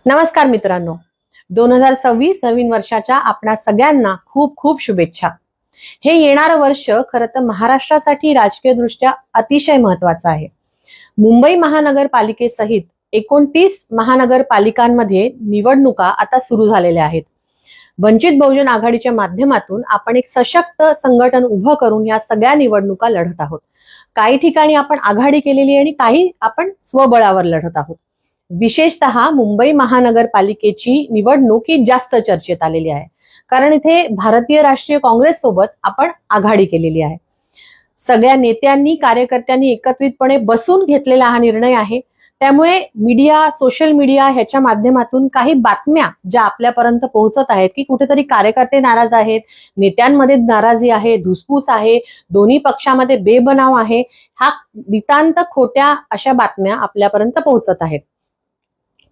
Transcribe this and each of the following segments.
नमस्कार मित्रांनो, 2026 नवीन वर्षाच्या आपणा सगळ्यांना खूप खूप शुभेच्छा। हे येणारं वर्ष खरं तर महाराष्ट्रासाठी राजकीय दृष्ट्या अतिशय महत्त्वाचं आहे। मुंबई महानगरपालिकेसहित 29 महानगरपालिकांमध्ये निवडणुका आता सुरू झालेल्या आहेत। वंचित बहुजन आघाडीच्या माध्यमातून आपण एक सशक्त संघटन उभं करून या सगळ्या निवडणुका लढत आहोत। काही ठिकाणी आपण आघाडी केलेली आणि काही आपण स्वबळावर लढत आहोत। विशेषतः मुंबई महानगरपालिकेची निवडणूक ही जास्त चर्चेत आलेली आहे, कारण इथे भारतीय राष्ट्रीय काँग्रेस सोबत आपण आघाडी केलेली आहे। सगळ्या नेत्यांनी कार्यकर्त्यांनी एकत्रितपणे बसून घेतलेला हा निर्णय आहे। त्यामुळे मीडिया, सोशल मीडिया ह्याच्या माध्यमातून काही बातम्या ज्या आपल्यापर्यंत पोहोचत आहेत की कुठेतरी कार्यकर्ते नाराज आहेत, नेत्यांमध्ये नाराजी आहे, धुसफूस आहे, दोन्ही पक्षामध्ये बेबनाव आहे, हा नितांत खोट्या अशा बातम्या आपल्यापर्यंत पोहोचत आहेत।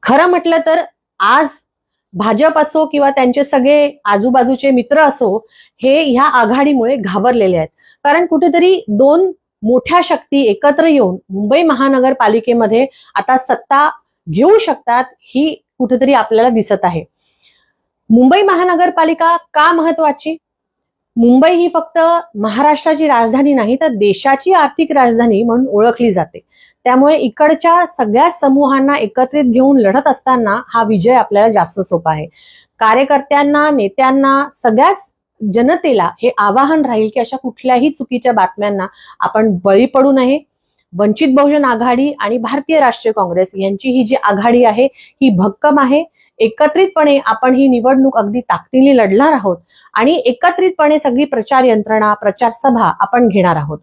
खरं म्हटलं तर आज भाजप असो किंवा त्यांचे सगळे आजूबाजूचे मित्र असो, हे ह्या आघाडीमुळे घाबरलेले आहेत। कारण कुठेतरी दोन मोठ्या शक्ती एकत्र येऊन मुंबई महानगरपालिकेमध्ये आता सत्ता घेऊ शकतात ही कुठेतरी आपल्याला दिसत आहे। मुंबई महानगरपालिका का महत्वाची? मुंबई ही फक्त महाराष्ट्राची राजधानी नाही तर देशाची आर्थिक राजधानी म्हणून ओळखली जाते। त्यामुळे इकडच्या सगळ्या समूहांना एकत्रित घेऊन लढत असताना हा विजय आपल्याला जास्त सोपा आहे। कार्यकर्त्यांना, नेत्यांना, सगळ्याच जनतेला हे आवाहन राहील की अशा कुठल्याही चुकीच्या बातम्यांना आपण बळी पडू नये। वंचित बहुजन आघाडी आणि भारतीय राष्ट्रीय काँग्रेस यांची ही जी आघाडी आहे ही भक्कम आहे। एकत्रितपणे आपण ही निवडणूक अगदी ताकदीने लढणार आहोत आणि एकत्रितपणे सगळी प्रचार यंत्रणा, प्रचार सभा आपण घेणार आहोत।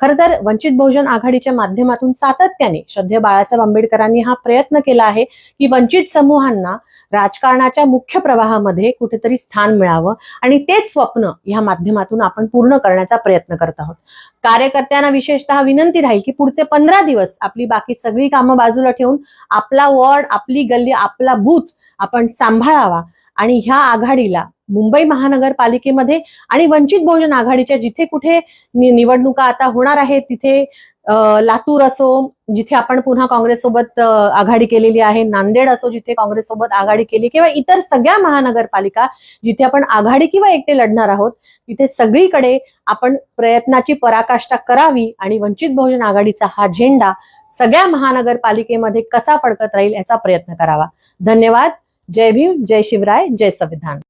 खरं तर वंचित बहुजन आघाडीच्या माध्यमातून सातत्याने श्रद्धेय बाळासाहेब आंबेडकरांनी हा प्रयत्न केला आहे की वंचित समूहांना राजकारणाच्या मुख्य प्रवाहामध्ये कुठेतरी स्थान मिळावं आणि तेच स्वप्न या माध्यमातून आपण पूर्ण करण्याचा प्रयत्न करत आहोत। कार्यकर्त्यांना विशेषतः विनंती राहील की पुढचे 15 दिवस आपली बाकी सगळी कामं बाजूला ठेवून आपला वॉर्ड, आपली गल्ली, आपला बूथ आपण सांभाळावा आणि ह्या आघाडीला मुंबई महानगरपालिकेमध्ये आणि वंचित बहुजन आघाडीच्या जिथे कुठे निवडणुका आता होणार आहेत तिथे लातूर असो जिथे आपण पुन्हा काँग्रेस सोबत आघाडी केलेली आहे, नांदेड असो जिथे काँग्रेस सोबत आघाडी केली किंवा इतर सगळ्या महानगरपालिका जिथे आपण आघाडी किंवा एकटे लढणार आहोत तिथे सगळीकडे आपण प्रयत्नाची पराकाष्ठा करावी आणि वंचित बहुजन आघाडीचा हा झेंडा सगळ्या महानगरपालिकेमध्ये कसा फडकत राहील याचा प्रयत्न करावा। धन्यवाद। जय भीम, जय शिवराय, जय संविधान।